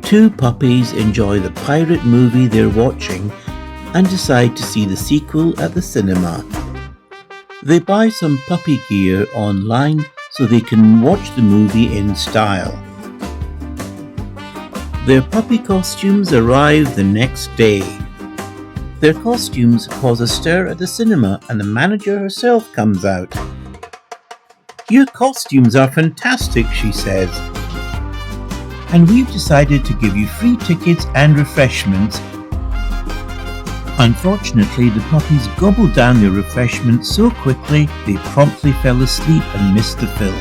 Two puppies enjoy the pirate movie they're watching and decide to see the sequel at the cinema. They buy some puppy gear online so they can watch the movie in style. Their puppy costumes arrive the next day. Their costumes cause a stir at the cinema and the manager herself comes out. "Your costumes are fantastic," she says. "And we've decided to give you free tickets and refreshments." Unfortunately, the puppies gobbled down their refreshments so quickly they promptly fell asleep and missed the film.